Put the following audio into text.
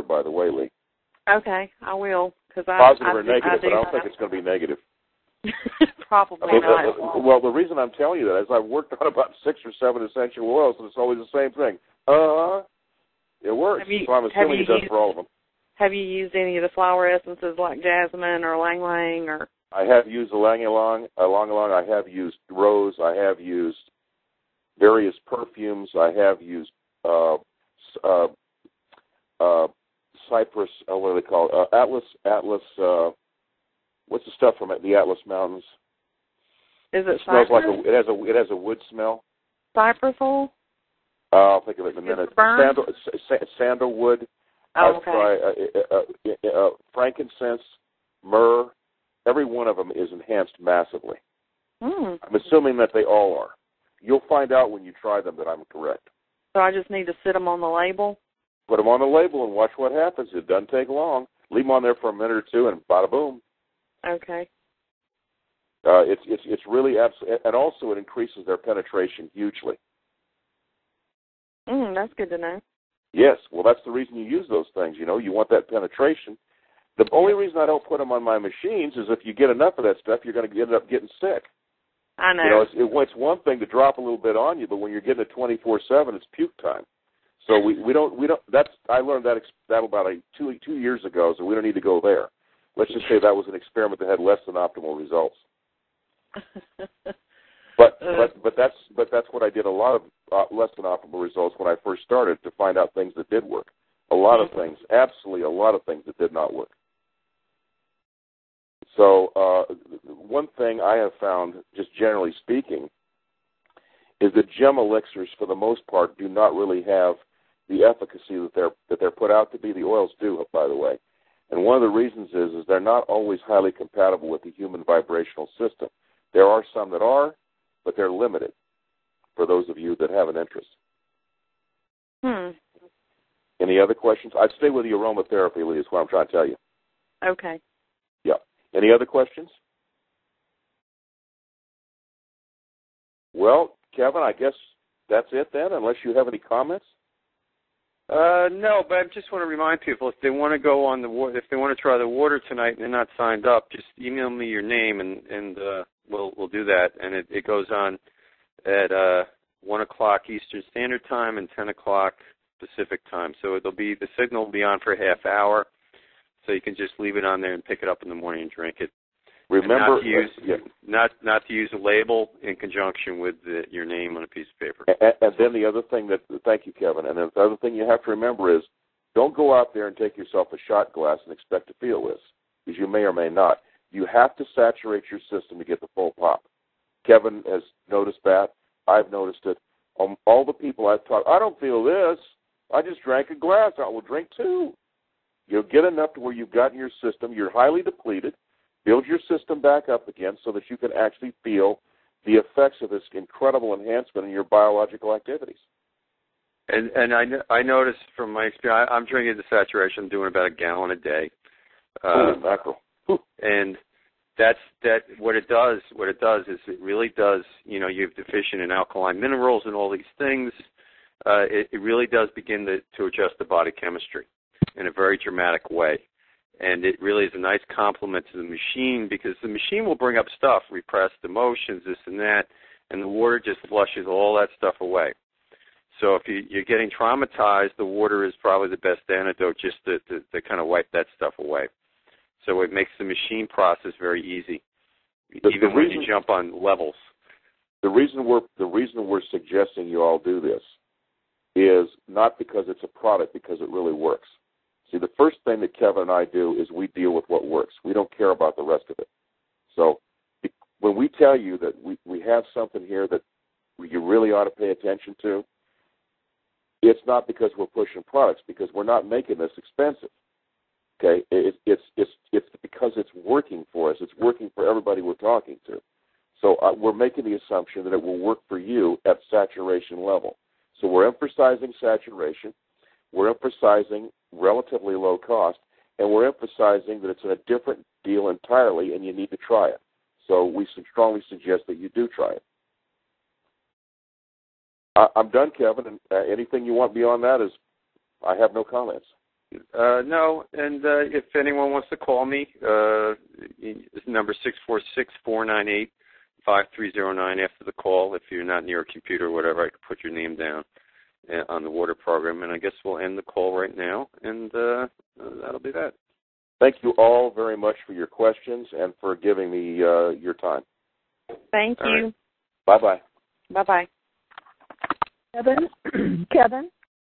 by the way, Lee. Okay, I will. Positive or negative, but I don't think it's going to be negative. Probably not. Well, the reason I'm telling you that is I've worked on about 6 or 7 essential oils, and it's always the same thing. It works. So I'm assuming it does for all of them. Have you used any of the flower essences like jasmine or ylang ylang or? I have used ylang ylang. I have used rose. I have used various perfumes. I have used cypress. What do they call it? Atlas. What's the stuff from the Atlas Mountains? Is it smells cypress? like it has a wood smell. Cypress oil? I'll think of it in a minute. Sandalwood. Oh, okay. Frankincense, myrrh. Every one of them is enhanced massively. Mm. I'm assuming that they all are. You'll find out when you try them that I'm correct. So I just need to sit them on the label? Put them on the label and watch what happens. It doesn't take long. Leave them on there for a minute or two, and bada boom. Okay. It's really and also it increases their penetration hugely. That's good to know. Yes, well, that's the reason you use those things. You know, you want that penetration. The only reason I don't put them on my machines is if you get enough of that stuff, you're going to end up getting sick. I know. You know, it's one thing to drop a little bit on you, but when you're getting it 24/7, it's puke time. So we don't. That's I learned that about 2 years ago. So we don't need to go there. Let's just say that was an experiment that had less than optimal results. But that's what I did. A lot of less than optimal results when I first started to find out things that did work. A lot of things, absolutely a lot of things that did not work. So one thing I have found, just generally speaking, is that gem elixirs, for the most part, do not really have the efficacy that they're put out to be. The oils do, by the way. And one of the reasons is they're not always highly compatible with the human vibrational system. There are some that are, but they're limited for those of you that have an interest. Any other questions? I'd stay with the aromatherapy, Lee, is what I'm trying to tell you. Okay. Yeah. Any other questions? Well, Kevin, I guess that's it then, unless you have any comments. No, but I just want to remind people, if they want to go on if they want to try the water tonight and they're not signed up, just email me your name and we'll do that. And it goes on at 1 o'clock Eastern Standard Time and 10 o'clock Pacific Time. So the signal will be on for a half hour, so you can just leave it on there and pick it up in the morning and drink it. Remember, not to use a label in conjunction with your name on a piece of paper. And then the other thing thank you, Kevin. And the other thing you have to remember is, don't go out there and take yourself a shot glass and expect to feel this, because you may or may not. You have to saturate your system to get the full pop. Kevin has noticed that. I've noticed it. All the people I've talked, I don't feel this. I just drank a glass. I will drink 2. You'll get enough to where you've got in your system. You're highly depleted. Build your system back up again so that you can actually feel the effects of this incredible enhancement in your biological activities. And I noticed from my experience, I'm drinking the saturation. I'm doing about a gallon a day. Mackerel. And that's what it does. What it does is it really does. You know, you're deficient in alkaline minerals and all these things. It really does begin to adjust the body chemistry in a very dramatic way. And it really is a nice compliment to the machine, because the machine will bring up stuff, repressed emotions, this and that, and the water just flushes all that stuff away. So if you're getting traumatized, the water is probably the best antidote, just to kind of wipe that stuff away. So it makes the machine process very easy, even when you jump on levels. The reason we're suggesting you all do this is not because it's a product, because it really works. See, the first thing that Kevin and I do is we deal with what works. We don't care about the rest of it. So when we tell you that we have something here that you really ought to pay attention to, it's not because we're pushing products, because we're not making this expensive. Okay, it's because it's working for us. It's working for everybody we're talking to. So we're making the assumption that it will work for you at saturation level. So we're emphasizing saturation. We're emphasizing relatively low cost, and we're emphasizing that it's a different deal entirely, and you need to try it. So we strongly suggest that you do try it. I'm done, Kevin, and anything you want beyond that is, I have no comments. No, and if anyone wants to call me, this number 646-498-5309 after the call. If you're not near a computer or whatever, I can put your name down on the water program, and I guess we'll end the call right now, and that'll be that. Thank you all very much for your questions and for giving me your time. Thank you. Right. Bye-bye. Bye-bye. Kevin?